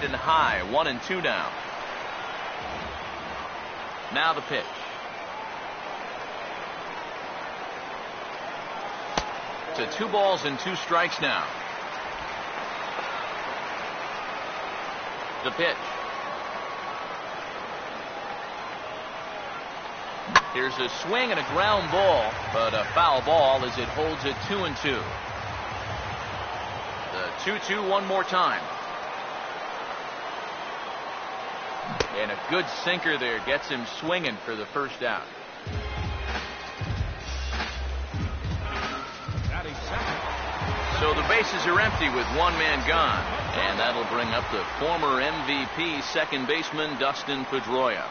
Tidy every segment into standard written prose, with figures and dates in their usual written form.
And high, 1-2 now. Now the pitch. To 2 balls and 2 strikes now. The pitch. Here's a swing and a ground ball, but a foul ball as it holds it 2-2. The 2-2 one more time. And a good sinker there gets him swinging for the first out. So the bases are empty with 1 man gone. And that'll bring up the former MVP second baseman Dustin Pedroia.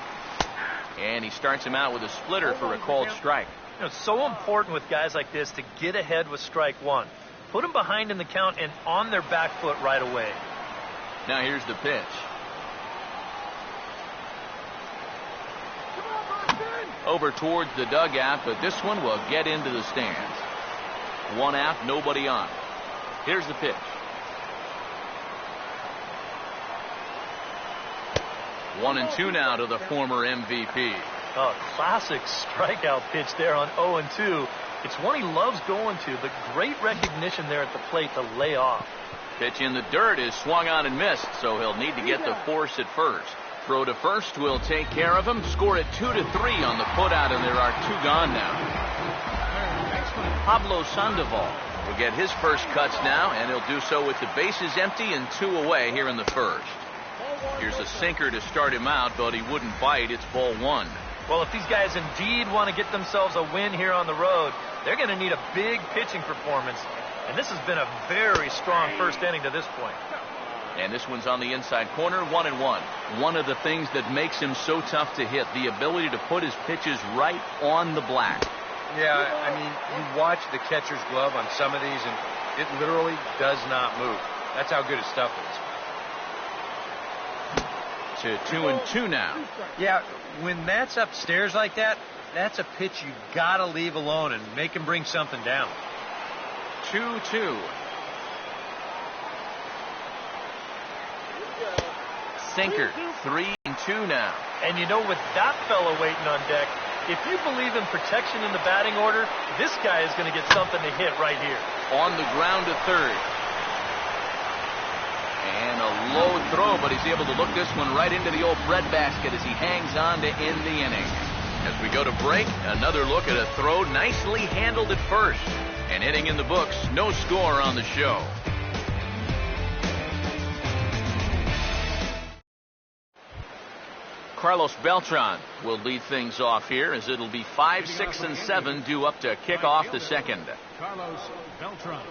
And he starts him out with a splitter for a called strike. You know, it's so important with guys like this to get ahead with strike 1. Put them behind in the count and on their back foot right away. Now here's the pitch. Over towards the dugout, but this one will get into the stands. 1 out, nobody on. Here's the pitch. 1-2 now to the former MVP. Oh, classic strikeout pitch there on 0-2. It's one he loves going to, but great recognition there at the plate to lay off. Pitch in the dirt is swung on and missed, so he'll need to get the force at first. Throw to first will take care of him. Score it 2-3 on the putout, and there are 2 gone now. Pablo Sandoval will get his first cuts now, and he'll do so with the bases empty and 2 away here in the first. Here's a sinker to start him out, but he wouldn't bite. It's ball 1. Well, if these guys indeed want to get themselves a win here on the road, they're going to need a big pitching performance. And this has been a very strong first inning to this point. And this one's on the inside corner, 1-1. One of the things that makes him so tough to hit, the ability to put his pitches right on the black. Yeah, I mean, you watch the catcher's glove on some of these, and it literally does not move. That's how good his stuff is. To 2-2 now. Yeah, when Matt's upstairs like that, that's a pitch you gotta leave alone and make him bring something down. 2-2. Sinker, 3-2 now. And you know, with that fella waiting on deck, if you believe in protection in the batting order, this guy is going to get something to hit right here. On the ground to third. And a low throw, but he's able to look this one right into the old breadbasket as he hangs on to end the inning. As we go to break, another look at a throw nicely handled at first. An inning in the books, no score on the show. Carlos Beltran will lead things off here as it'll be 5, 6, and 7 due up to kick off the second. Carlos Beltran.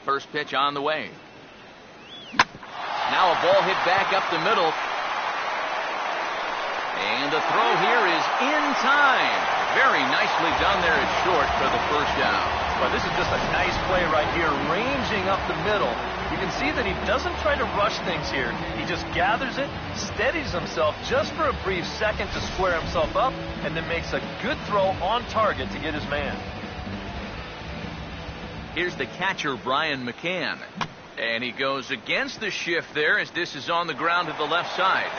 First pitch on the way. Now a ball hit back up the middle. And the throw here is in time. Very nicely done there at short for the first down. Well, this is just a nice play right here, ranging up the middle. You can see that he doesn't try to rush things here. He just gathers it, steadies himself just for a brief second to square himself up, and then makes a good throw on target to get his man. Here's the catcher, Brian McCann. And he goes against the shift there as this is on the ground to the left side.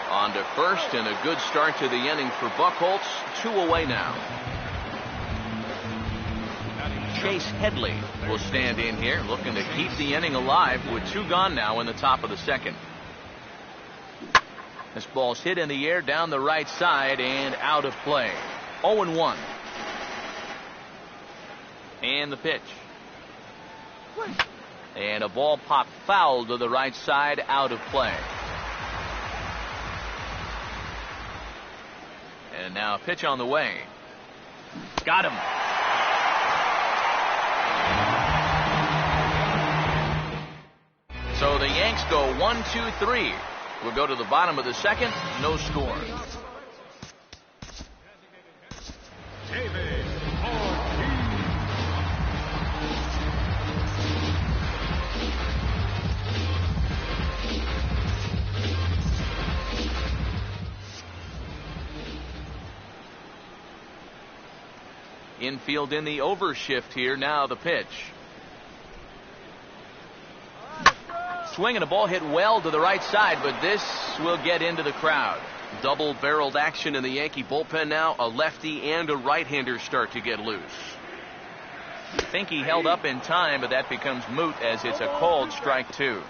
On to first, and a good start to the inning for Buchholz. 2 away now. Chase Headley will stand in here looking to keep the inning alive with 2 gone now in the top of the second. This ball's hit in the air down the right side and out of play. 0-1. And the pitch. And a ball popped foul to the right side, out of play. And now a pitch on the way. Got him. So the Yanks go 1-2-3. We'll go to the bottom of the second. No score. David infield in the overshift here. Now the pitch. Swinging a ball hit well to the right side, but this will get into the crowd. Double-barreled action in the Yankee bullpen now. A lefty and a right-hander start to get loose. I think he held up in time, but that becomes moot as it's a called strike 2.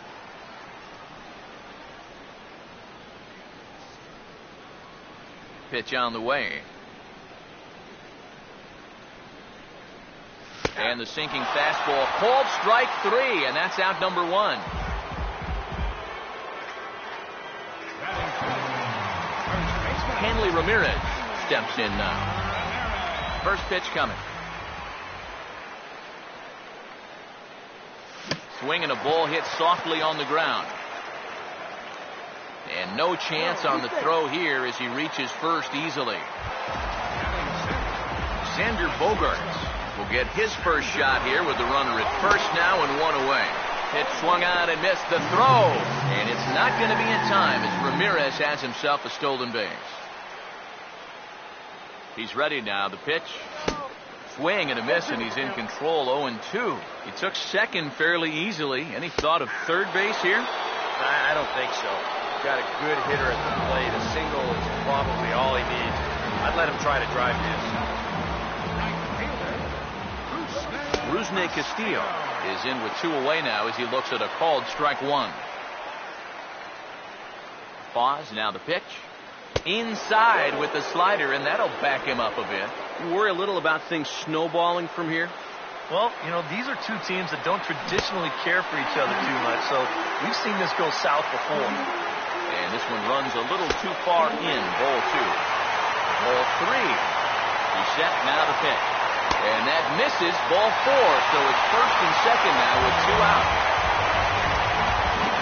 Pitch on the way. And the sinking fastball. Called strike 3, and that's out number 1. Hanley Ramirez steps in now. First pitch coming. Swinging a ball hit softly on the ground. And no chance on the throw here as he reaches first easily. Xander Bogaerts will get his first shot here with the runner at first now and 1 away. Pitch swung on and missed the throw. And it's not going to be in time as Ramirez has himself a stolen base. He's ready now. The pitch. Swing and a miss, and he's in control. 0-2. He took second fairly easily. Any thought of third base here? I don't think so. He's got a good hitter at the plate. A single is probably all he needs. I'd let him try to drive this. Rusney Castillo is in with 2 away now as he looks at a called strike 1. Pause. Now the pitch. Inside with the slider, and that'll back him up a bit. You worry a little about things snowballing from here? Well, you know, these are two teams that don't traditionally care for each other too much, so we've seen this go south before. And this one runs a little too far in. Ball 2. Ball 3. He's set. Now the pitch. And that misses. Ball 4. So it's first and second now with 2 out.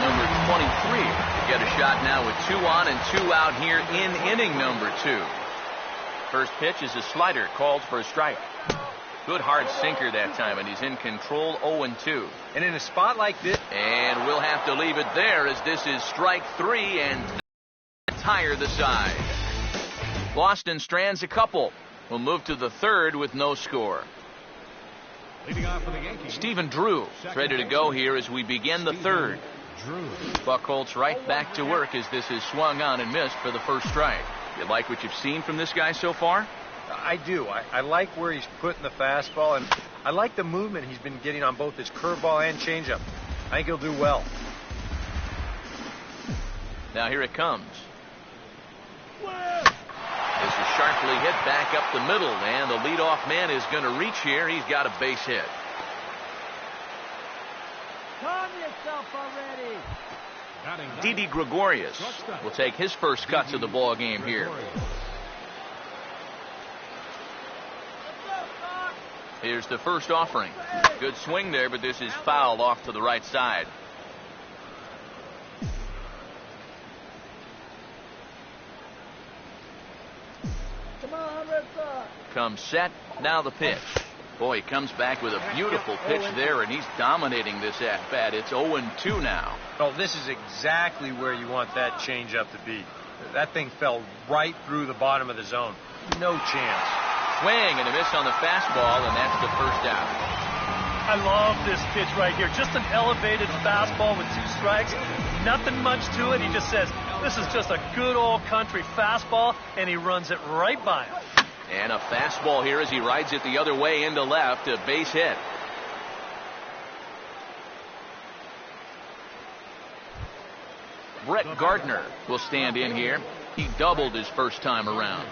Number 23 to get a shot now with 2 on and 2 out here in inning number 2. First pitch is a slider called for a strike. Good hard sinker that time, and he's in control. 0-2. And in a spot like this, and we'll have to leave it there as this is strike 3 and tire the side. Boston strands a couple. We'll move to the third with no score. Leading off for the Yankees, Stephen Drew ready to go here as we begin the third. Buchholz right back to work as this is swung on and missed for the first strike. You like what you've seen from this guy so far? I do. I like where he's putting the fastball, and I like the movement he's been getting on both his curveball and changeup. I think he'll do well. Now here it comes. This is sharply hit back up the middle, and the leadoff man is going to reach here. He's got a base hit. Calm yourself already. Didi Gregorius will take his first cuts of the ball game here. Here's the first offering. Good swing there, but this is foul off to the right side. Come on, Red Sox. Comes set. Now the pitch. Boy, he comes back with a beautiful pitch there, and he's dominating this at-bat. It's 0-2 now. Oh, this is exactly where you want that changeup to be. That thing fell right through the bottom of the zone. No chance. Swing and a miss on the fastball, and that's the first out. I love this pitch right here. Just an elevated fastball with 2 strikes. Nothing much to it. He just says, this is just a good old country fastball, and he runs it right by him. And a fastball here as he rides it the other way into left, a base hit. Brett Gardner will stand in here. He doubled his first time around.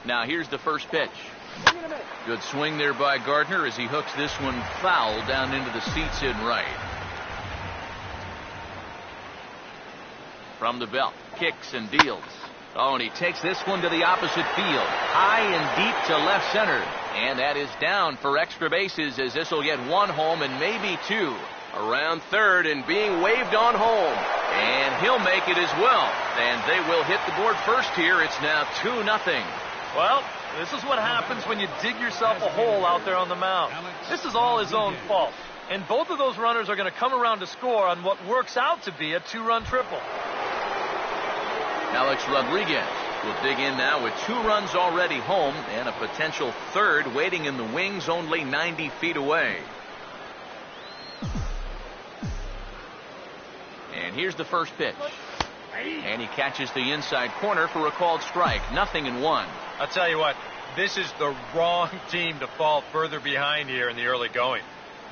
Now here's the first pitch. Good swing there by Gardner as he hooks this one foul down into the seats in right. From the belt, kicks and deals. Oh, and he takes this one to the opposite field. High and deep to left center. And that is down for extra bases as this will get 1 home and maybe 2. Around third and being waved on home. And he'll make it as well. And they will hit the board first here. It's now 2-0. Well, this is what happens when you dig yourself a hole out there on the mound. This is all his own fault. And both of those runners are going to come around to score on what works out to be a 2-run triple. Alex Rodriguez We'll dig in now with 2 runs already home and a potential third waiting in the wings only 90 feet away. And here's the first pitch. And he catches the inside corner for a called strike. 0-1. I'll tell you what, this is the wrong team to fall further behind here in the early going.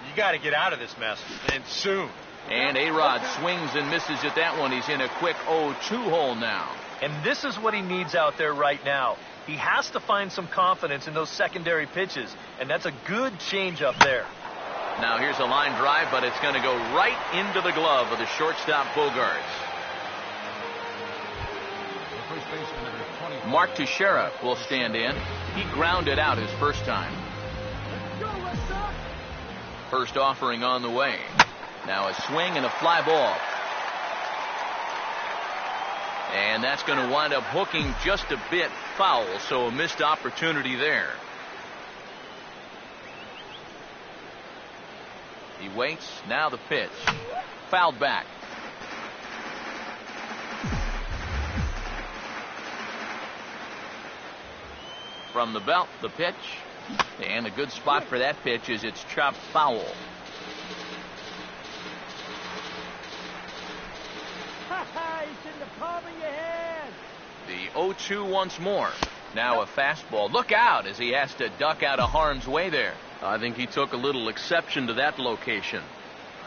You got to get out of this mess, and soon. And A-Rod swings and misses at that one. He's in a quick 0-2 hole now. And this is what he needs out there right now. He has to find some confidence in those secondary pitches, and that's a good changeup there. Now here's a line drive, but it's going to go right into the glove of the shortstop Bogaerts. Mark Teixeira will stand in. He grounded out his first time. First offering on the way. Now a swing and a fly ball. And that's going to wind up hooking just a bit foul, so a missed opportunity there. He waits. Now the pitch. Fouled back. From the belt, the pitch. And a good spot for that pitch is it's chopped foul. It's in the palm of your hand. The 0-2 once more. Now a fastball. Look out as he has to duck out of harm's way there. I think he took a little exception to that location.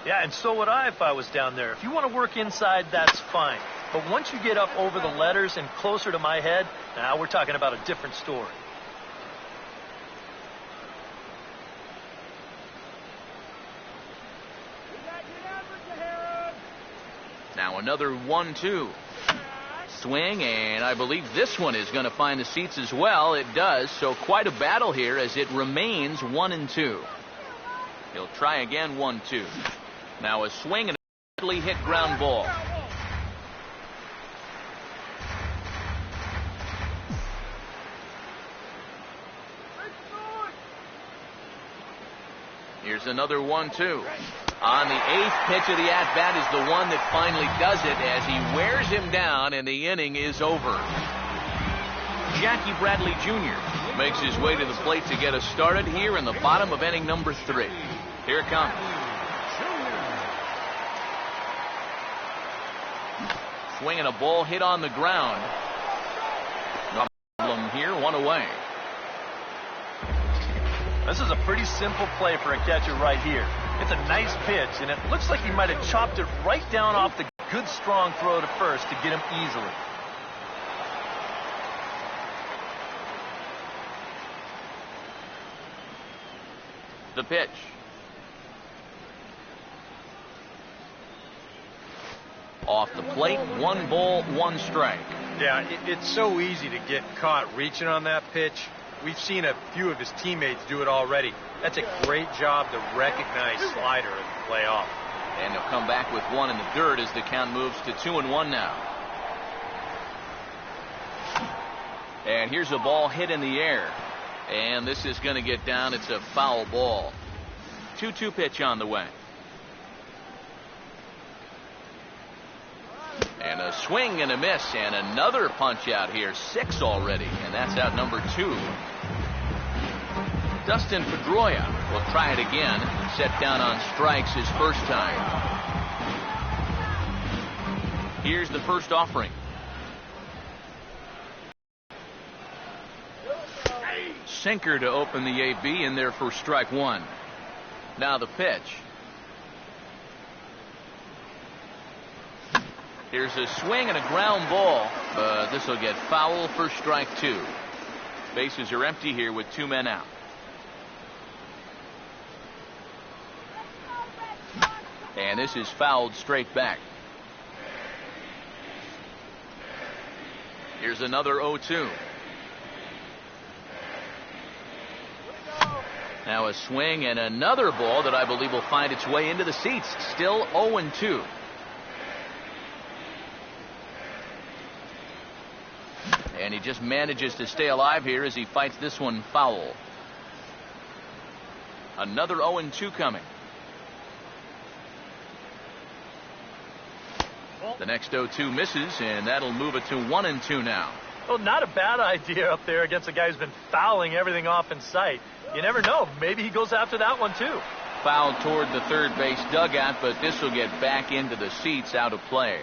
Yeah, and so would I if I was down there. If you want to work inside, that's fine. But once you get up over the letters and closer to my head, now we're talking about a different story. Now another 1-2. Swing, and I believe this one is going to find the seats as well. It does, so quite a battle here as it remains 1-2. He'll try again, 1-2. Now a swing and a badly hit ground ball. Here's another 1-2. On the 8th pitch of the at-bat is the one that finally does it as he wears him down and the inning is over. Jackie Bradley Jr. makes his way to the plate to get us started here in the bottom of inning number 3. Here it comes. Swinging a ball hit on the ground. No problem here, 1 away. This is a pretty simple play for a catcher right here. It's a nice pitch, and it looks like he might have chopped it right down off the good strong throw to first to get him easily. The pitch. Off the plate, 1 ball, 1 strike. Yeah, it's so easy to get caught reaching on that pitch. We've seen a few of his teammates do it already. That's a great job to recognize slider and play off. And they'll come back with 1 in the dirt as the count moves to 2-1 now. And here's a ball hit in the air. And this is going to get down. It's a foul ball. 2-2 pitch on the way. And a swing and a miss, and another punch out here. 6 already, and that's out number 2. Dustin Pedroia will try it again. Set down on strikes his first time. Here's the first offering. Sinker to open the AB in there for strike 1. Now the pitch. Here's a swing and a ground ball, but this will get foul for strike 2. Bases are empty here with 2 men out. And this is fouled straight back. Here's another 0-2. Now a swing and another ball that I believe will find its way into the seats. Still 0-2. And he just manages to stay alive here as he fights this one foul. Another 0-2 coming. The next 0-2 misses, and that'll move it to 1-2 now. Well, not a bad idea up there against a guy who's been fouling everything off in sight. You never know. Maybe he goes after that one, too. Foul toward the third base dugout, but this will get back into the seats, out of play.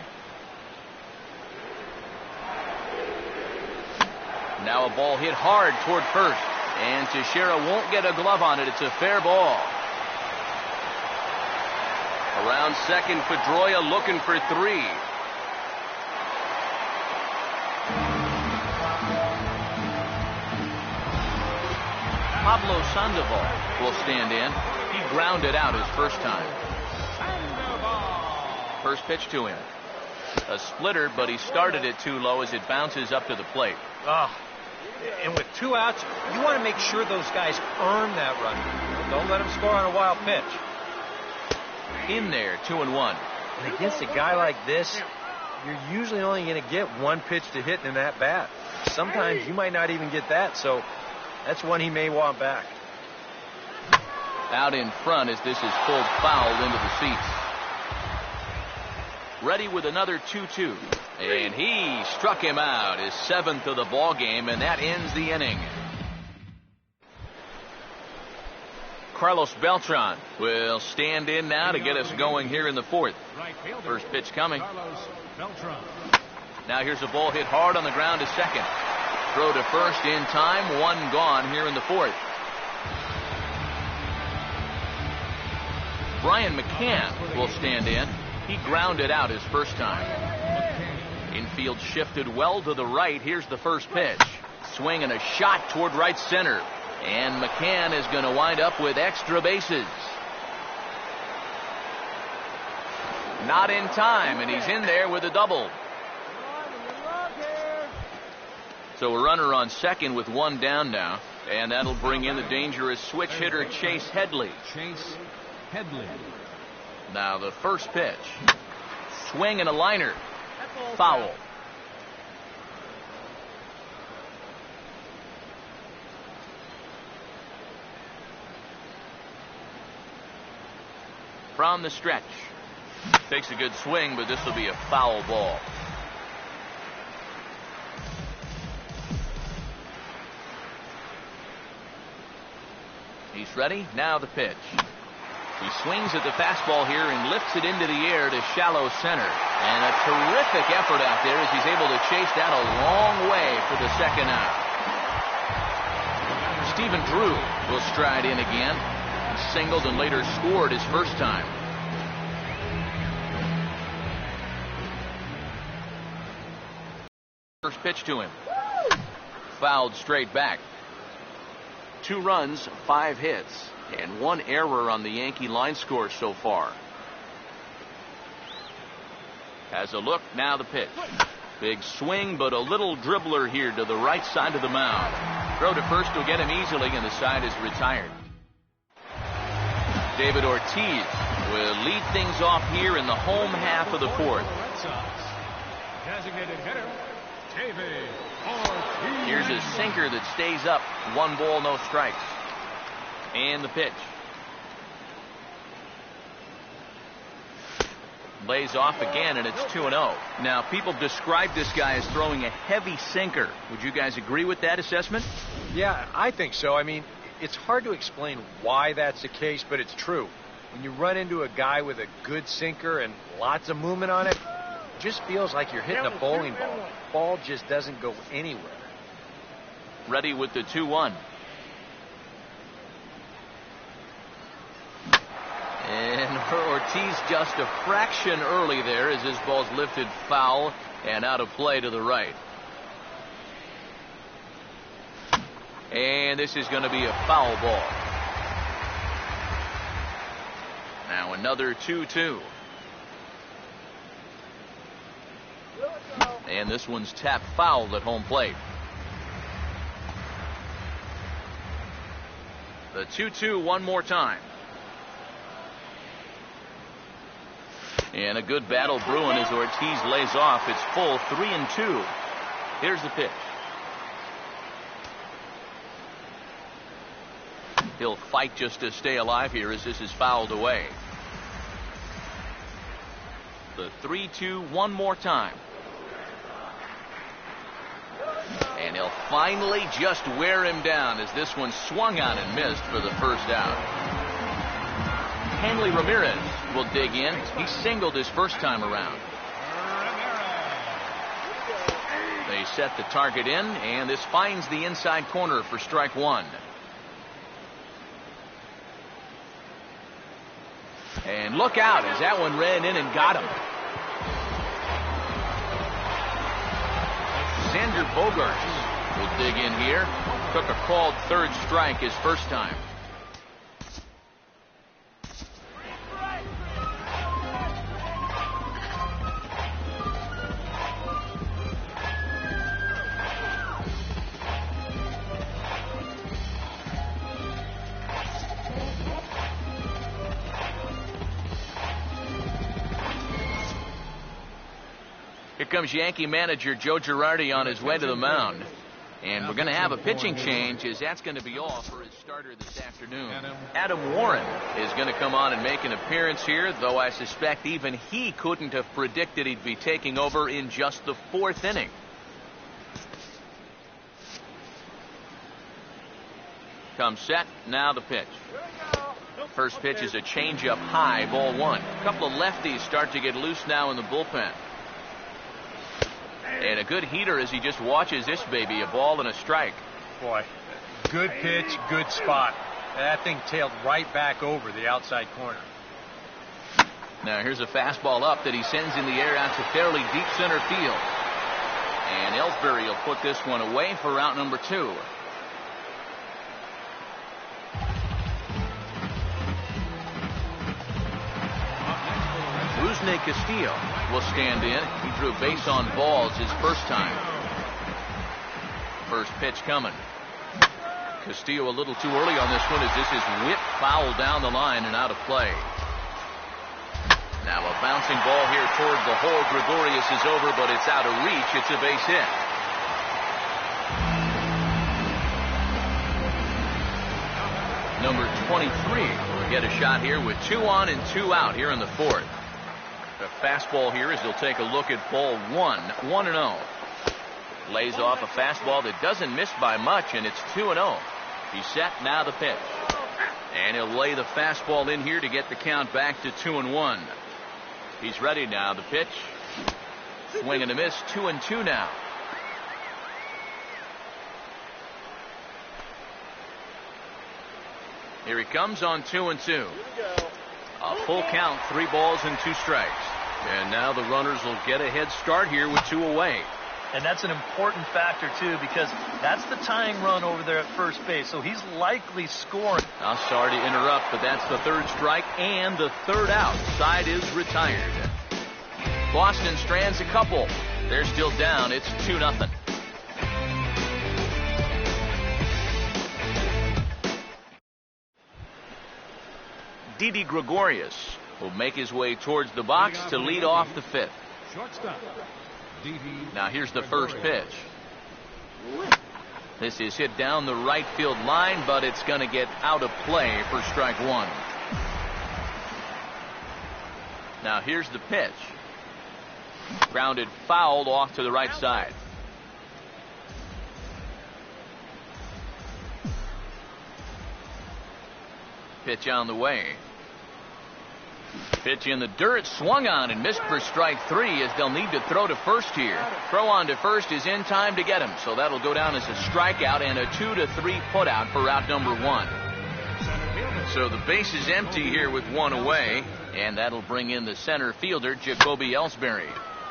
Now a ball hit hard toward first, and Teixeira won't get a glove on it. It's a fair ball. Around second, Pedroia looking for 3. Pablo Sandoval will stand in. He grounded out his first time. First pitch to him. A splitter, but he started it too low as it bounces up to the plate. And with 2 outs, you want to make sure those guys earn that run. Don't let them score on a wild pitch. In there, 2-1. And against a guy like this, you're usually only going to get 1 pitch to hit in that bat. Sometimes you might not even get that, so that's one he may want back. Out in front as this is pulled foul into the seats. Ready with another 2-2. And he struck him out, his 7th of the ball game, and that ends the inning. Carlos Beltran will stand in now to get us going here in the 4th. First pitch coming. Now here's a ball hit hard on the ground to second. Throw to first in time, 1 gone here in the 4th. Brian McCann will stand in. He grounded out his first time. Infield shifted well to the right. Here's the first pitch. Swing and a shot toward right center. And McCann is going to wind up with extra bases. Not in time, and he's in there with a double. So a runner on second with 1 down now. And that'll bring in the dangerous switch hitter Chase Headley. Now the first pitch. Swing and a liner. Foul. From the stretch. Takes a good swing, but this will be a foul ball. He's ready. Now the pitch. He swings at the fastball here and lifts it into the air to shallow center. And a terrific effort out there as he's able to chase that a long way for the second out. Stephen Drew will stride in again. He singled and later scored his first time. First pitch to him. Fouled straight back. 2 runs, 5 hits, and 1 error on the Yankee line score so far. Has a look, now the pitch. Big swing, but a little dribbler here to the right side of the mound. Throw to first will get him easily, and the side is retired. David Ortiz will lead things off here in the home half of the 4th. Designated hitter, David Ortiz. Here's a sinker that stays up. 1 ball, no strikes. And the pitch. Lays off again, and it's 2-0. Now, people describe this guy as throwing a heavy sinker. Would you guys agree with that assessment? Yeah, I think so. I mean, it's hard to explain why that's the case, but it's true. When you run into a guy with a good sinker and lots of movement on it, it just feels like you're hitting a bowling ball. The ball just doesn't go anywhere. Ready with the 2-1. And Ortiz just a fraction early there as his ball's lifted foul and out of play to the right. And this is going to be a foul ball. Now another 2-2. And this one's tapped foul at home plate. The 2-2 one more time. And a good battle brewing as Ortiz lays off. It's full 3-2. Here's the pitch. He'll fight just to stay alive here as this is fouled away. The 3-2 one more time. he'll finally just wear him down as this one swung on and missed for the first out. Hanley Ramirez will dig in. He singled his first time around. They set the target in, and this finds the inside corner for strike one. And look out as that one ran in and got him. Xander Bogaerts will dig in here. Took a called third strike his first time. Here comes Yankee manager Joe Girardi on his way to the mound. And we're going to have a pitching change as that's going to be all for his starter this afternoon. Adam Warren is going to come on and make an appearance here, though I suspect even he couldn't have predicted he'd be taking over in just the fourth inning. Comes set, now the pitch. First pitch is a changeup high, ball one. A couple of lefties start to get loose now in the bullpen. And a good heater as he just watches this baby, a ball and a strike. Boy, good pitch, good spot. That thing tailed right back over the outside corner. Now here's a fastball up that he sends in the air out to fairly deep center field. And Ellsbury will put this one away for out number two. Rusney Castillo will stand in. He drew base on balls his first time. First pitch coming. Castillo a little too early on this one as this is whipped foul down the line and out of play. Now a bouncing ball here toward the hole. Gregorius is over, but it's out of reach. It's a base hit. Number 23 will get a shot here with 2 on and 2 out here in the fourth. The fastball here as he'll take a look at ball one. 1-0. Lays off a fastball that doesn't miss by much, and it's 2-0. He's set, now the pitch. And he'll lay the fastball in here to get the count back to 2-1. He's ready now, the pitch. Swing and a miss, 2-2 now. Here he comes on 2-2. A full count, 3 balls and 2 strikes. And now the runners will get a head start here with 2 away. And that's an important factor, too, because that's the tying run over there at first base. So he's likely scoring. I'm sorry to interrupt, but that's the 3rd strike and the 3rd out. Side is retired. Boston strands a couple. They're still down. It's 2-0. Didi Gregorius will make his way towards the box to lead off the 5th. Now here's the first pitch. This is hit down the right field line, but it's going to get out of play for strike one. Now here's the pitch. Grounded fouled off to the right side. Pitch on the way. Pitch in the dirt, swung on and missed for strike 3 as they'll need to throw to first here. Throw on to first is in time to get him, so that'll go down as a strikeout and a 2-3 putout for out number 1. So the base is empty here with 1 away, and that'll bring in the center fielder, Jacoby Ellsbury.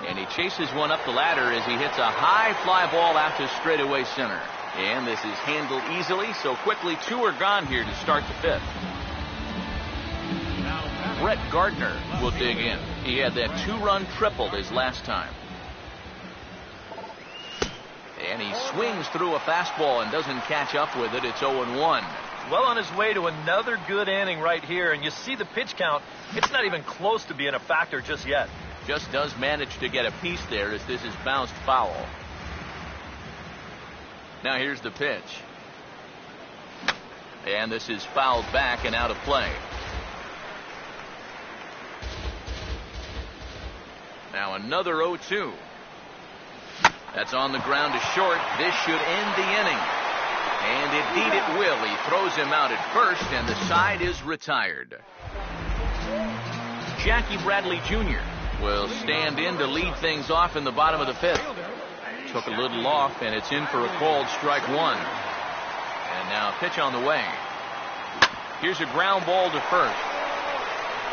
And he chases one up the ladder as he hits a high fly ball out to straightaway center. And this is handled easily, so quickly 2 are gone here to start the 5th. Brett Gardner will dig in. He had that 2-run triple his last time. And he swings through a fastball and doesn't catch up with it. It's 0-1. Well on his way to another good inning right here. And you see the pitch count. It's not even close to being a factor just yet. Just does manage to get a piece there as this is bounced foul. Now here's the pitch. And this is fouled back and out of play. Now another 0-2. That's on the ground to short. This should end the inning. And indeed it will. He throws him out at first, and the side is retired. Jackie Bradley Jr. will stand in to lead things off in the bottom of the fifth. Took a little off, and it's in for a called strike one. And now pitch on the way. Here's a ground ball to first.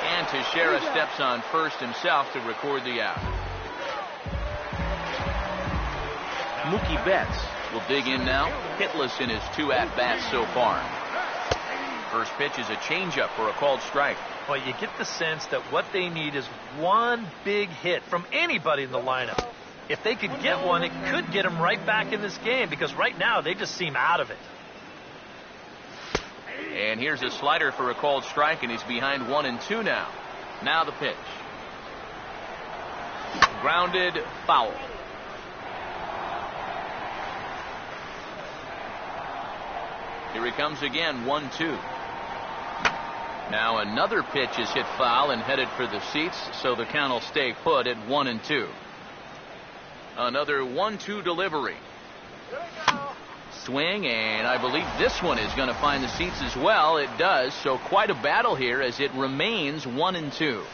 And Teixeira steps on first himself to record the out. Mookie Betts will dig in now, hitless in his 2 at-bats so far. First pitch is a changeup for a called strike. Well, you get the sense that what they need is one big hit from anybody in the lineup. If they could get one, it could get them right back in this game, because right now they just seem out of it. And here's a slider for a called strike, and he's behind 1-2 now. Now the pitch. Grounded, foul. Here he comes again, 1-2. Now another pitch is hit foul and headed for the seats, so the count will stay put at 1-2. Another 1-2 delivery. Swing, and I believe this one is going to find the seats as well. It does, so quite a battle here as it remains 1-2.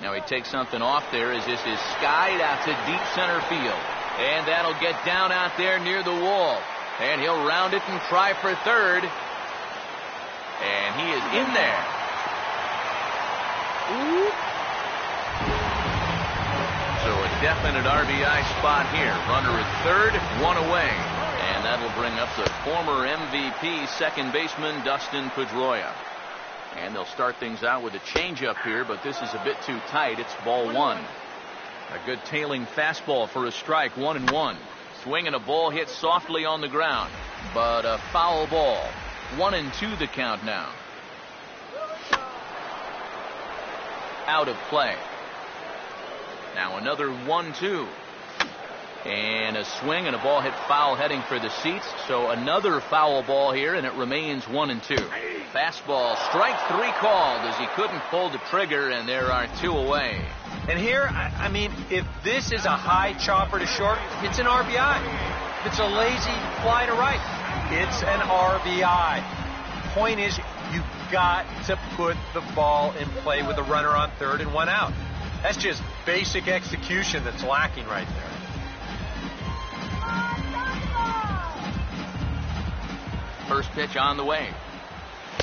Now he takes something off there as this is skied out to deep center field. And that'll get down out there near the wall. And he'll round it and try for third. And he is in there. So a definite RBI spot here. Runner at third, one away. And that'll bring up the former MVP second baseman Dustin Pedroia. And they'll start things out with a changeup here, but this is a bit too tight. It's ball one. A good tailing fastball for a strike, 1-1. Swing and a ball hit softly on the ground, but a foul ball. 1-2 the count now. Out of play. Now another 1-2. And a swing and a ball hit foul heading for the seats. So another foul ball here, and it remains 1-2. Fastball, strike three called as he couldn't pull the trigger, and there are two away. And here, I mean, if this is a high chopper to short, it's an RBI. If it's a lazy fly to right, it's an RBI. Point is, you got to put the ball in play with a runner on third and one out. That's just basic execution that's lacking right there. First pitch on the way.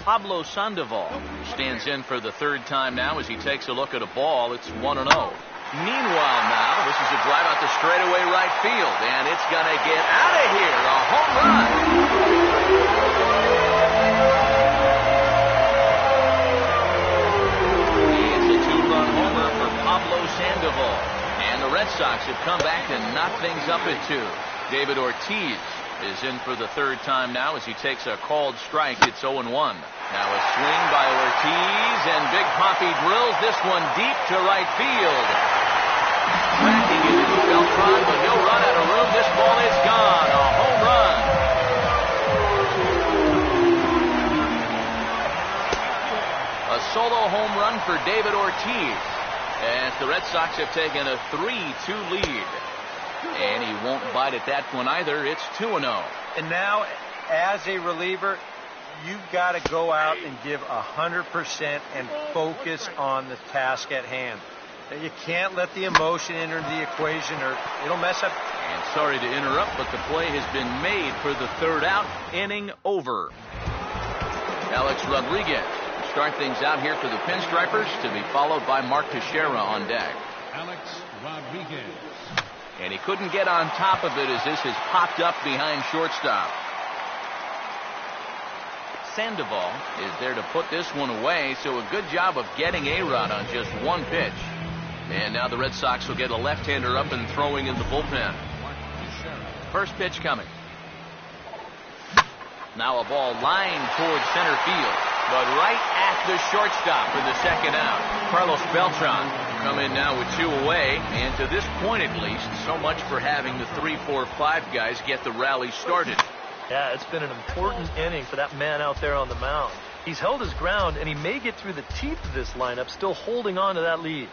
Pablo Sandoval stands in for the third time now as he takes a look at a ball. It's 1-0. Meanwhile now, this is a drive out to straightaway right field, and it's going to get out of here. A home run. It's a two-run homer for Pablo Sandoval. And the Red Sox have come back to knock things up at 2. David Ortiz is in for the third time now as he takes a called strike. It's 0-1. Now a swing by Ortiz, and Big Papi drills this one deep to right field. Tracking into Beltran, but he'll run out of room. This ball is gone. A home run. A solo home run for David Ortiz as the Red Sox have taken a 3-2 lead. And he won't bite at that one either. It's 2-0. And now, as a reliever, you've got to go out and give 100% and focus on the task at hand. You can't let the emotion enter the equation or it'll mess up. And sorry to interrupt, but the play has been made for the third out. Inning over. Alex Rodriguez will start things out here for the Pinstripers, to be followed by Mark Teixeira on deck. Alex Rodriguez. And he couldn't get on top of it as this has popped up behind shortstop. Sandoval is there to put this one away, so a good job of getting A-Rod on just one pitch. And now the Red Sox will get a left-hander up and throwing in the bullpen. First pitch coming. Now a ball lined towards center field, but right at the shortstop for the second out. Carlos Beltran come in now with two away, and to this point at least, so much for having the 3, 4, 5 guys get the rally started. Yeah, it's been an important inning for that man out there on the mound. He's held his ground, and he may get through the teeth of this lineup, still holding on to that lead.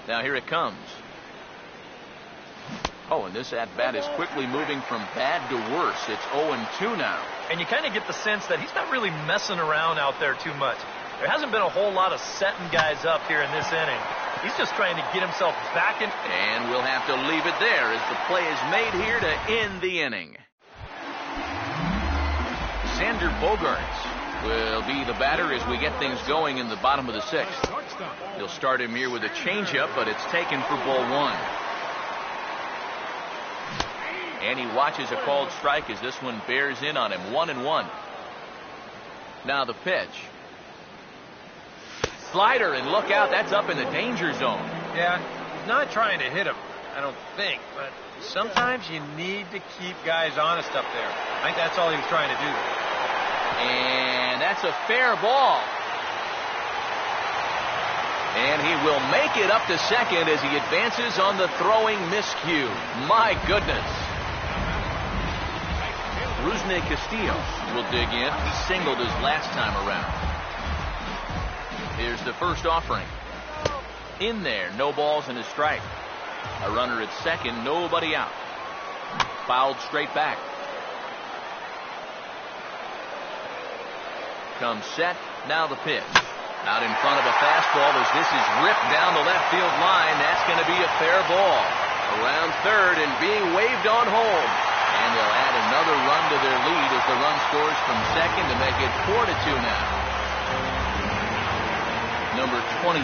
Now here it comes. Oh, and this at-bat is quickly moving from bad to worse. It's 0-2 now. And you kind of get the sense that he's not really messing around out there too much. There hasn't been a whole lot of setting guys up here in this inning. He's just trying to get himself back in. And we'll have to leave it there as the play is made here to end the inning. Xander Bogaerts will be the batter as we get things going in the bottom of the sixth. He'll start him here with a changeup, but it's taken for ball one. And he watches a called strike as this one bears in on him. 1-1. Now the pitch. Slider, and look out, that's up in the danger zone. Yeah, he's not trying to hit him, I don't think, but sometimes you need to keep guys honest up there. I think that's all he was trying to do. And that's a fair ball. And he will make it up to second as he advances on the throwing miscue. My goodness. Rusney Castillo will dig in. He singled his last time around. Here's the first offering. In there, no balls and a strike. A runner at second, nobody out. Fouled straight back. Comes set, now the pitch. Out in front of a fastball as this is ripped down the left field line. That's going to be a fair ball. Around third and being waved on home. And they'll add another run to their lead as the run scores from second to make it 4-2 now. Number 23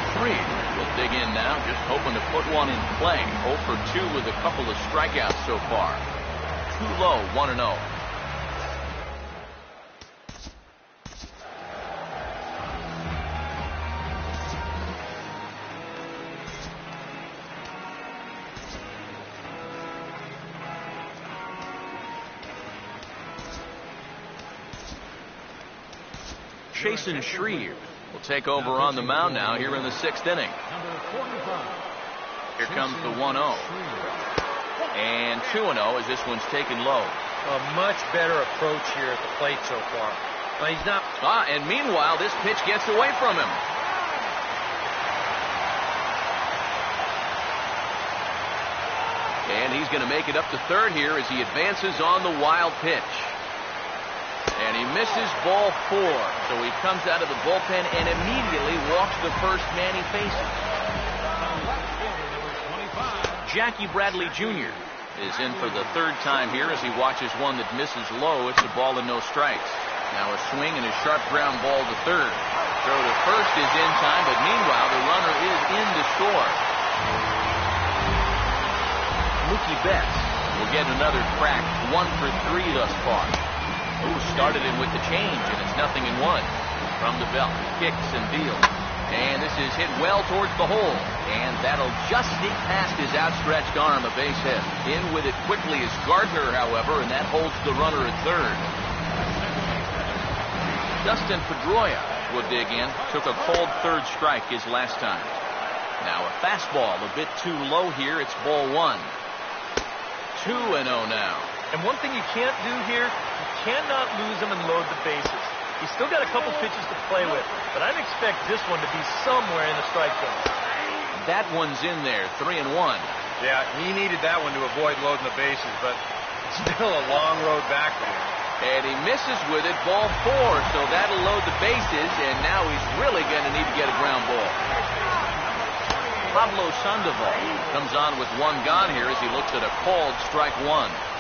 will dig in now, just hoping to put one in play. 0 for 2 with a couple of strikeouts so far. Too low, 1-0. Chasen Shreve will take over on the mound now here in the sixth inning. Here comes the 1-0. And 2-0 as this one's taken low. A much better approach here at the plate so far. Well, he's not. And meanwhile, this pitch gets away from him. And he's going to make it up to third here as he advances on the wild pitch. And he misses ball 4. So he comes out of the bullpen and immediately walks the first man he faces. Jackie Bradley Jr. is in for the third time here as he watches one that misses low. It's a ball and no strikes. Now a swing and a sharp ground ball to third. Throw to first is in time, but meanwhile the runner is in to score. Mookie Betts will get another crack. 1 for 3 thus far. Started him with the change, and it's 0-1. From the belt, kicks and deals. And this is hit well towards the hole. And that'll just sneak past his outstretched arm, a base hit. In with it quickly is Gardner, however, and that holds the runner at third. Dustin Pedroia will dig in. Took a cold third strike his last time. Now a fastball a bit too low here. It's ball 1. 2-0 now. And one thing you can't do here, you cannot lose him and load the bases. He's still got a couple pitches to play with, but I'd expect this one to be somewhere in the strike zone. That one's in there, 3-1. Yeah, he needed that one to avoid loading the bases, but still a long road back for him. And he misses with it, ball 4, so that'll load the bases, and now he's really going to need to get a ground ball. Pablo Sandoval comes on with one gone here as he looks at a called strike 1.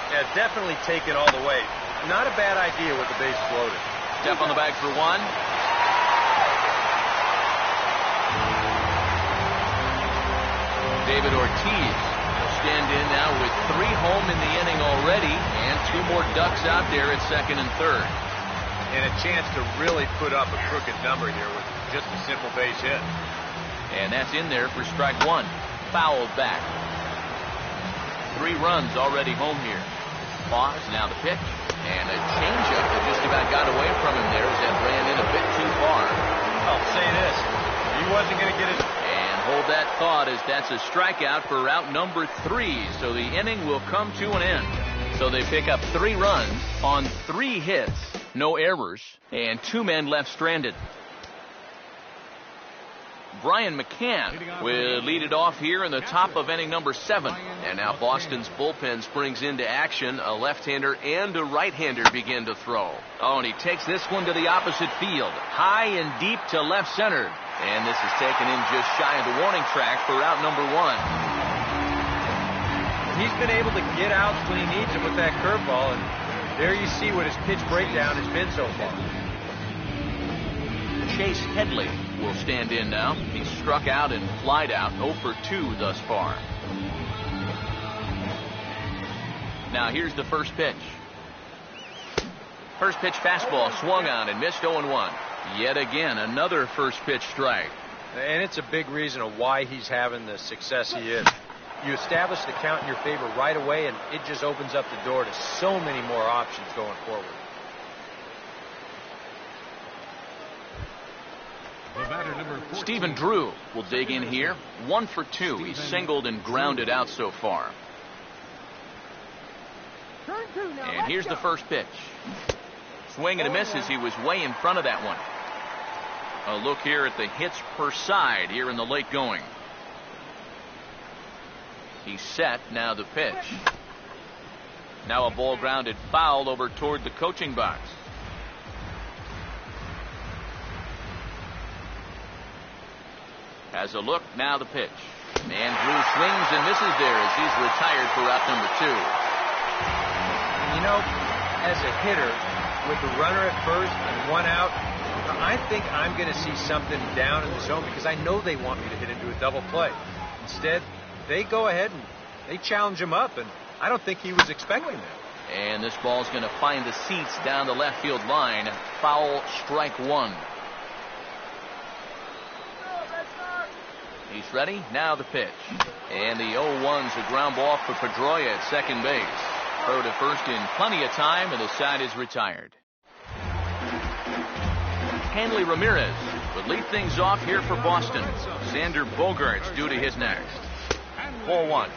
Yeah, definitely taken all the way. Not a bad idea with the bases loaded. Step on the bag for 1. David Ortiz will stand in now with 3 home in the inning already and 2 more ducks out there at second and third. And a chance to really put up a crooked number here with just a simple base hit. And that's in there for strike 1. Fouled back. 3 runs already home here. Pause, now the pitch. And a changeup that just about got away from him there as that ran in a bit too far. I'll say this. He wasn't going to get it. And hold that thought as that's a strikeout for out number 3. So the inning will come to an end. So they pick up 3 runs on 3 hits, no errors, and 2 men left stranded. Brian McCann will lead it off here in the top of inning number 7. And now Boston's bullpen springs into action. A left-hander and a right-hander begin to throw. Oh, and he takes this one to the opposite field. High and deep to left center. And this is taken in just shy of the warning track for out number 1. He's been able to get outs when he needs it with that curveball, and there you see what his pitch breakdown has been so far. Chase Headley will stand in now. He's struck out and flied out, 0 for 2 thus far. Now here's the first pitch. First pitch fastball swung on and missed 0-1. Yet again, another first pitch strike. And it's a big reason of why he's having the success he is. You establish the count in your favor right away, and it just opens up the door to so many more options going forward. Stephen Drew will dig in here. 1 for 2. He's singled and grounded out so far. And here's the first pitch. Swing and a miss as he was way in front of that one. A look here at the hits per side here in the late going. He's set. Now the pitch. Now a ball grounded foul over toward the coaching box. Has a look. Now the pitch. And Drew swings and misses there as he's retired for out number 2. You know, as a hitter, with the runner at first and 1 out, I think I'm going to see something down in the zone because I know they want me to hit into a double play. Instead, they go ahead and they challenge him up, and I don't think he was expecting that. And this ball's going to find the seats down the left field line. Foul, strike 1. He's ready. Now the pitch. And the 0-1's a ground ball for Pedroia at second base. Throw to first in plenty of time, and the side is retired. Hanley Ramirez would lead things off here for Boston. Xander Bogaerts due to his next. Ball 1.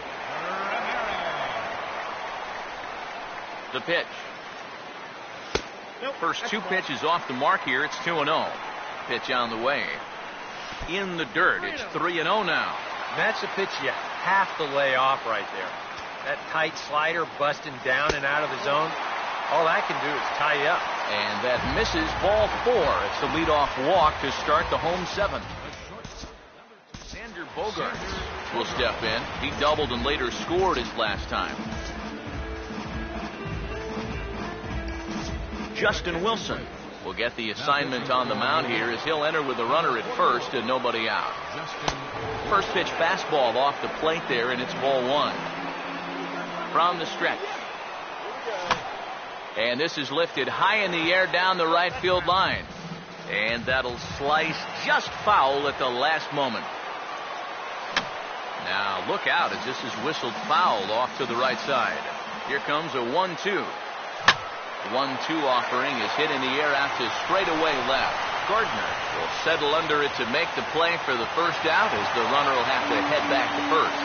The pitch. First 2 pitches off the mark here. It's 2-0. Pitch on the way. In the dirt. It's 3-0 now. And that's a pitch you have to lay off right there. That tight slider busting down and out of the zone. All that can do is tie you up. And that misses ball 4. It's the leadoff walk to start the home 7th. Xander Bogaerts will step in. He doubled and later scored his last time. Justin Wilson will get the assignment on the mound here as he'll enter with a runner at first and nobody out. First pitch fastball off the plate there, and it's ball 1. From the stretch. And this is lifted high in the air down the right field line. And that'll slice just foul at the last moment. Now look out as this is whistled foul off to the right side. Here comes a 1-2. 1-2 offering is hit in the air out to straightaway left. Gardner will settle under it to make the play for the first out as the runner will have to head back to first.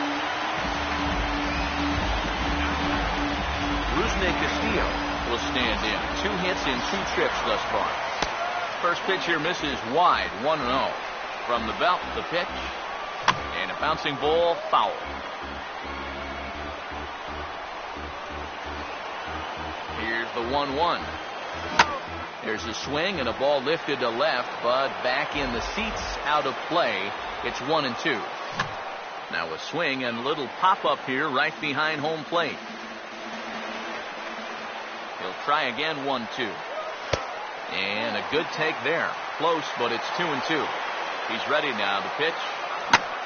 Rusney Castillo will stand in. 2 hits in 2 trips thus far. First pitch here misses wide. 1-0. From the belt, the pitch. And a bouncing ball, foul. Here's the 1-1. There's a swing and a ball lifted to left, but back in the seats, out of play. It's 1-2. Now a swing and a little pop-up here right behind home plate. He'll try again, 1-2. And a good take there. Close, but it's 2-2. He's ready now. The pitch.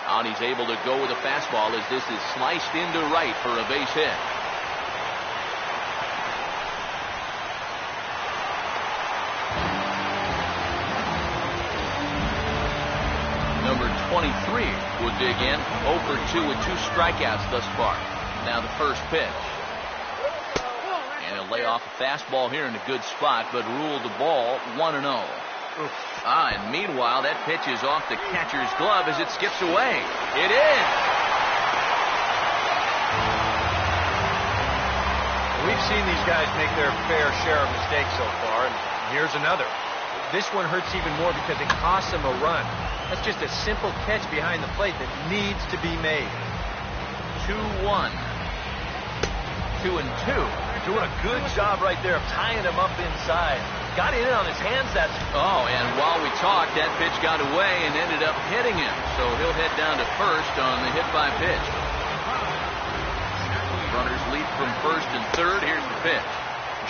And he's able to go with a fastball as this is sliced into right for a base hit. Number 23 will dig in. 0 for 2 with 2 strikeouts thus far. Now the first pitch. And he'll lay off a fastball here in a good spot, but ruled the ball 1-0. And meanwhile, that pitch is off the catcher's glove as it skips away. It is. We've seen these guys make their fair share of mistakes so far, and here's another. This one hurts even more because it costs him a run. That's just a simple catch behind the plate that needs to be made. 2-1. 2-2. Doing a good job right there of tying him up inside. Got in on his hands that... Oh, and while we talked, that pitch got away and ended up hitting him. So he'll head down to first on the hit by pitch. Runners lead from first and third. Here's the pitch.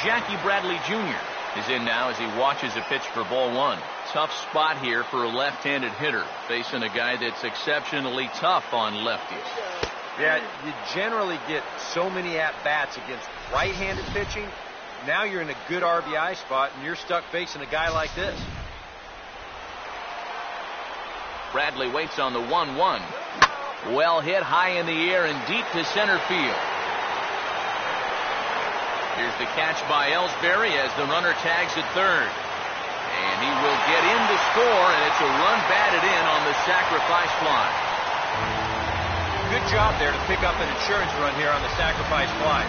Jackie Bradley Jr. is in now as he watches a pitch for ball one. Tough spot here for a left-handed hitter, facing a guy that's exceptionally tough on lefties. Yeah, you generally get so many at-bats against right-handed pitching. Now you're in a good RBI spot, and you're stuck facing a guy like this. Bradley waits on the 1-1. Well hit high in the air and deep to center field. Here's the catch by Ellsbury as the runner tags at third. And he will get in to score, and it's a run batted in on the sacrifice fly. Good job there to pick up an insurance run here on the sacrifice fly.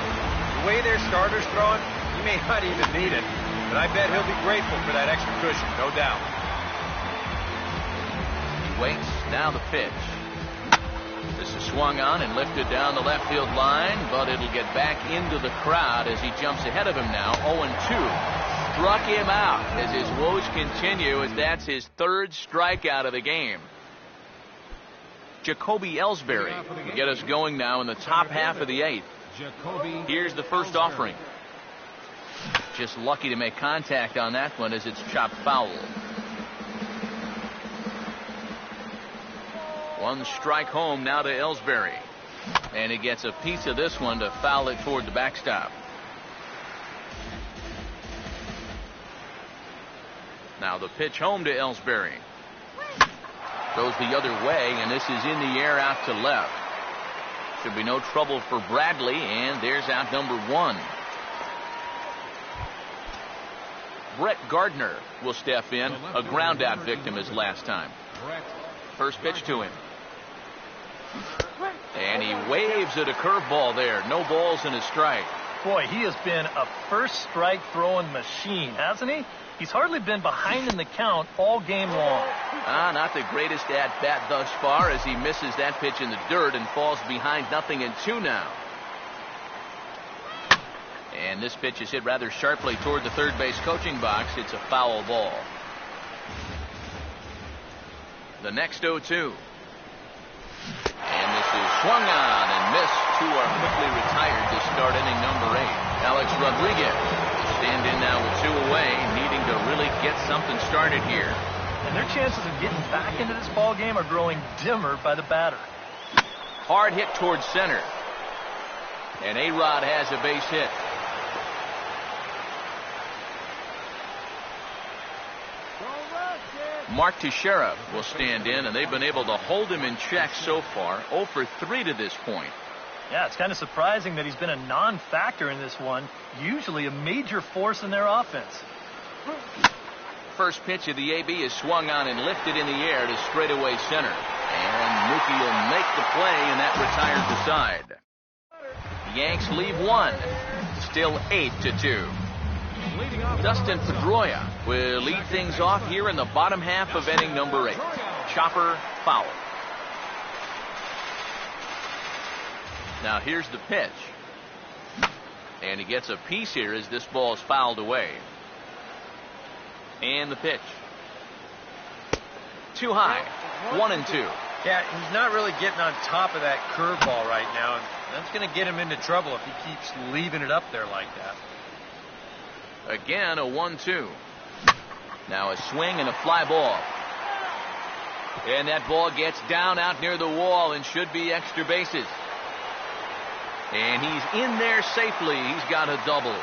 The way their starter's throwing, he may not even need it, but I bet he'll be grateful for that extra cushion, no doubt. He waits, now the pitch. This is swung on and lifted down the left field line, but it'll get back into the crowd as he jumps ahead of him now, 0-2. Struck him out as his woes continue, as that's his third strikeout of the game. Jacoby Ellsbury will get us going now in the top half of the eighth. Here's the first offering. Just lucky to make contact on that one as it's chopped foul. One strike home now to Ellsbury. And he gets a piece of this one to foul it toward the backstop. Now the pitch home to Ellsbury. Goes the other way, and this is in the air out to left. Should be no trouble for Bradley, and there's out number one. Brett Gardner will step in, a ground-out victim as last time. First pitch to him. And he waves at a curveball there. No balls and a strike. Boy, he has been a first strike throwing machine, hasn't he? He's hardly been behind in the count all game long. Not the greatest at-bat thus far as he misses that pitch in the dirt and falls behind 0-2 now. And this pitch is hit rather sharply toward the third base coaching box. It's a foul ball. The next 0-2. And this is swung on and missed. Two are quickly retired to start inning number 8. Alex Rodriguez will stand in now with 2 away, needing to really get something started here. And their chances of getting back into this ball game are growing dimmer by the batter. Hard hit towards center. And A-Rod has a base hit. Mark Teixeira will stand in, and they've been able to hold him in check so far. 0 for 3 to this point. Yeah, it's kind of surprising that he's been a non-factor in this one. Usually a major force in their offense. First pitch of the AB is swung on and lifted in the air to straightaway center. And Mookie will make the play, and that retires the side. The Yanks leave 1. Still 8-2. Dustin Pedroia will lead things off here in the bottom half of inning number 8. Chopper foul. Now here's the pitch. And he gets a piece here as this ball is fouled away. And the pitch. Too high. 1-2. Yeah, he's not really getting on top of that curveball right now. And that's going to get him into trouble if he keeps leaving it up there like that. Again, a 1-2. Now a swing and a fly ball. And that ball gets down out near the wall and should be extra bases. And he's in there safely. He's got a double.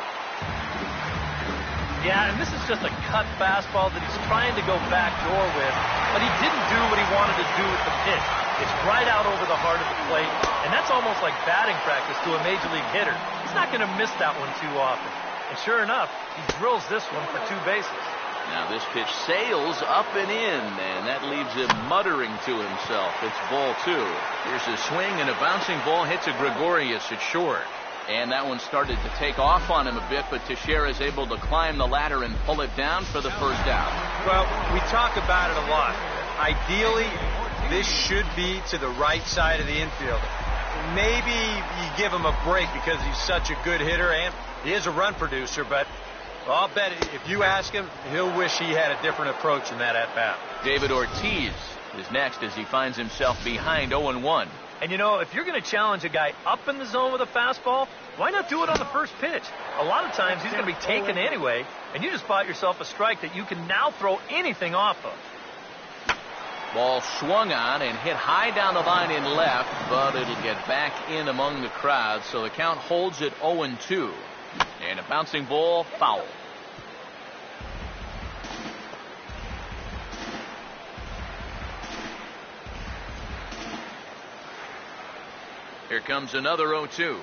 Yeah, and this is just a cut fastball that he's trying to go backdoor with, but he didn't do what he wanted to do with the pitch. It's right out over the heart of the plate, and that's almost like batting practice to a major league hitter. He's not going to miss that one too often. And sure enough, he drills this one for 2 bases. Now this pitch sails up and in, and that leaves him muttering to himself. It's ball 2. Here's a swing, and a bouncing ball hits a Gregorius at short. And that one started to take off on him a bit, but Teixeira is able to climb the ladder and pull it down for the first out. Well, we talk about it a lot. Ideally, this should be to the right side of the infield. Maybe you give him a break because he's such a good hitter and he is a run producer, but I'll bet if you ask him, he'll wish he had a different approach in that at-bat. David Ortiz is next as he finds himself behind 0-1. And, you know, if you're going to challenge a guy up in the zone with a fastball, why not do it on the first pitch? A lot of times he's going to be taken anyway, and you just bought yourself a strike that you can now throw anything off of. Ball swung on and hit high down the line in left, but it'll get back in among the crowd, so the count holds at 0-2. And a bouncing ball, foul. Here comes another 0-2.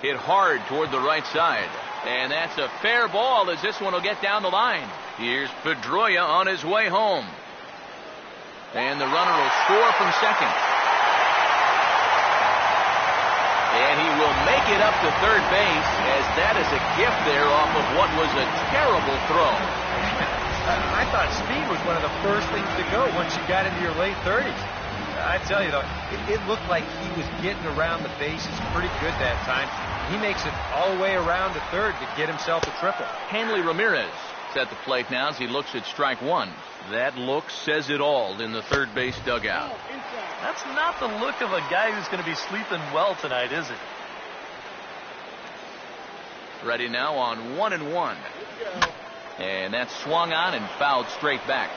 Hit hard toward the right side. And that's a fair ball as this one will get down the line. Here's Pedroia on his way home. And the runner will score from second. And he will make it up to third base as that is a gift there off of what was a terrible throw. I thought speed was one of the first things to go once you got into your late 30s. I tell you, though, it looked like he was getting around the bases pretty good that time. He makes it all the way around to third to get himself a triple. Hanley Ramirez is at the plate now as he looks at strike one. That look says it all in the third base dugout. That's not the look of a guy who's going to be sleeping well tonight, is it? Ready now on 1-1. And that's swung on and fouled straight back.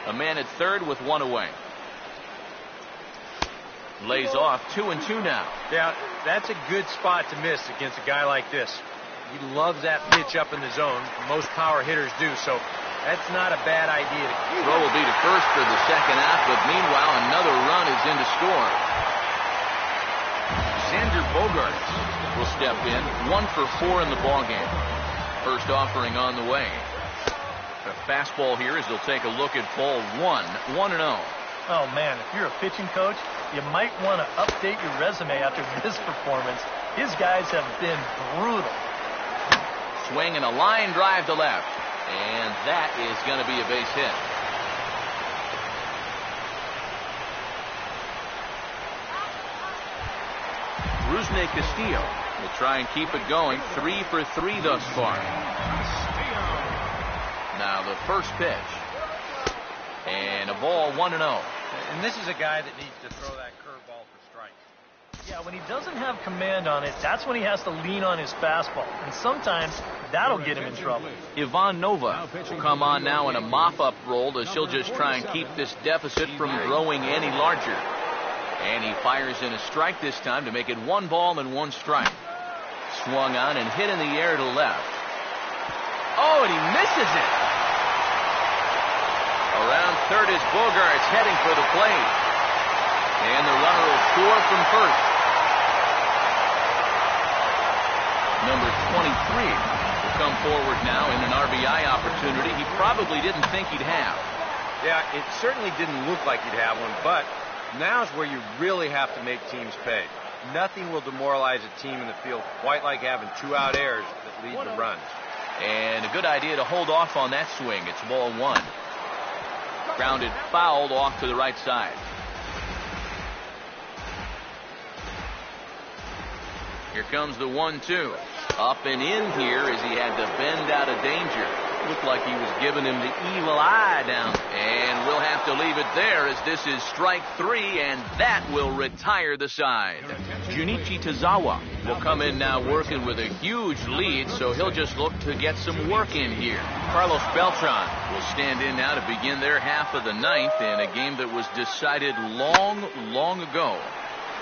A man at third with one away. Lays off 2-2 now. Yeah, that's a good spot to miss against a guy like this. He loves that pitch up in the zone. Most power hitters do, so that's not a bad idea. Throw will be to first for the second out, but meanwhile another run is in to score. Xander Bogaerts will step in, 1 for 4 in the ballgame. First offering on the way. A fastball here as they'll take a look at ball 1, 1-0. Oh, man, if you're a pitching coach, you might want to update your resume after this performance. His guys have been brutal. Swing and a line drive to left. And that is going to be a base hit. Rusney Castillo will try and keep it going. 3 for 3 thus far. Now the first pitch. And a ball 1-0. And this is a guy that needs to throw that curveball for strikes. Yeah, when he doesn't have command on it, that's when he has to lean on his fastball. And sometimes that'll get him in trouble. Ivan Nova will come on now in a mop-up role as he'll just try and keep this deficit from growing any larger. And he fires in a strike this time to make it 1 ball and 1 strike. Swung on and hit in the air to left. Oh, and he misses it. Around third is Bogaerts heading for the plate. And the runner will score from first. Number 23 will come forward now in an RBI opportunity he probably didn't think he'd have. Yeah, it certainly didn't look like he'd have one, but now's where you really have to make teams pay. Nothing will demoralize a team in the field quite like having 2-out errors that lead to runs. And a good idea to hold off on that swing. It's ball 1. Grounded fouled off to the right side. Here comes the 1-2. Up and in here as he had to bend out of danger. Looked like he was giving him the evil eye down. And we'll have to leave it there as this is strike 3, and that will retire the side. Junichi Tozawa will come in now working with a huge lead, so he'll just look to get some work in here. Carlos Beltran will stand in now to begin their half of the 9th in a game that was decided long, long ago.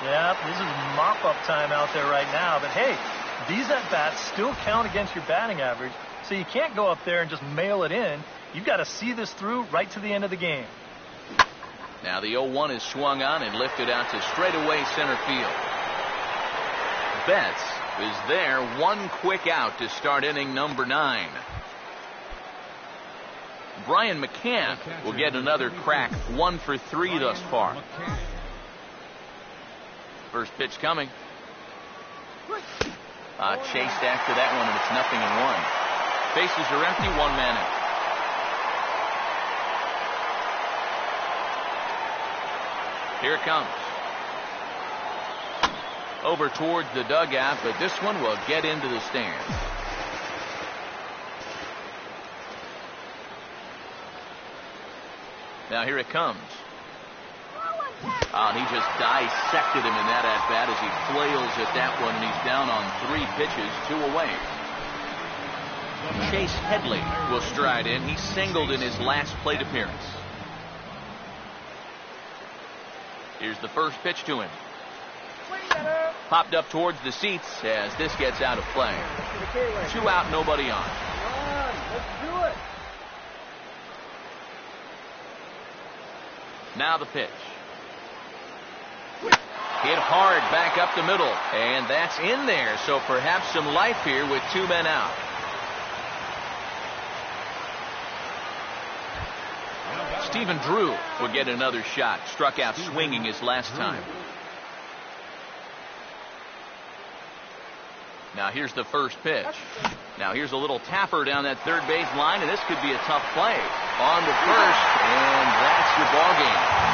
Yeah, this is mop-up time out there right now. But, hey, these at-bats still count against your batting average, so you can't go up there and just mail it in. You've got to see this through right to the end of the game. Now the 0-1 is swung on and lifted out to straightaway center field. Betts is there, 1 quick out to start inning number 9. Brian McCann will get another crack, 1 for 3 thus far. First pitch coming. Chased after that one, and it's 0-1. Bases are empty, 1 man out. Here it comes. Over towards the dugout, but this one will get into the stands. Now here it comes. And he just dissected him in that at-bat as he flails at that one, and he's down on 3 pitches, 2 away. Chase Headley will stride in. He singled in his last plate appearance. Here's the first pitch to him. Popped up towards the seats as this gets out of play. 2 out, nobody on. Let's do it. Now the pitch. Hit hard back up the middle, and that's in there, so perhaps some life here with 2 men out. Stephen Drew will get another shot. Struck out swinging his last time. Now here's the first pitch. Now here's a little tapper down that third base line, and this could be a tough play. On to first, and that's your ball game.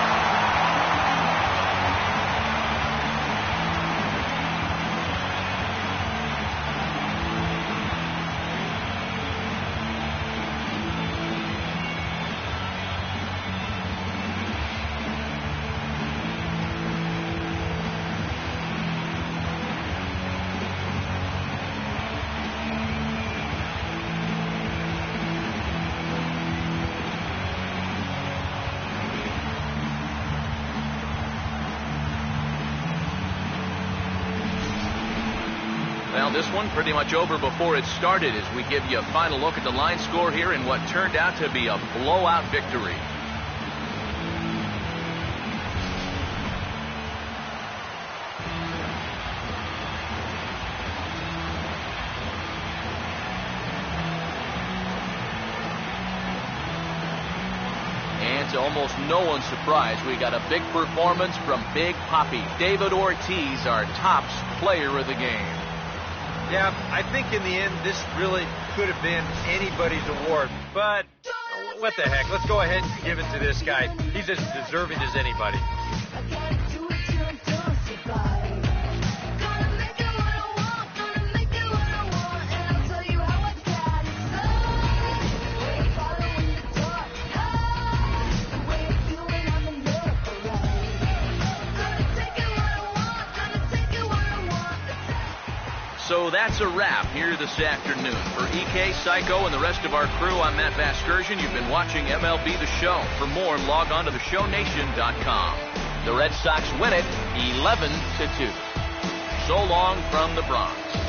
Well, this one pretty much over before it started as we give you a final look at the line score here in what turned out to be a blowout victory. And to almost no one's surprise, we got a big performance from Big Papi. David Ortiz, our tops player of the game. Yeah, I think in the end, this really could have been anybody's award. But what the heck? Let's go ahead and give it to this guy. He's as deserving as anybody. So that's a wrap here this afternoon. For EK, Psycho, and the rest of our crew, I'm Matt Vasgersian. You've been watching MLB The Show. For more, log on to theshownation.com. The Red Sox win it 11-2. So long from the Bronx.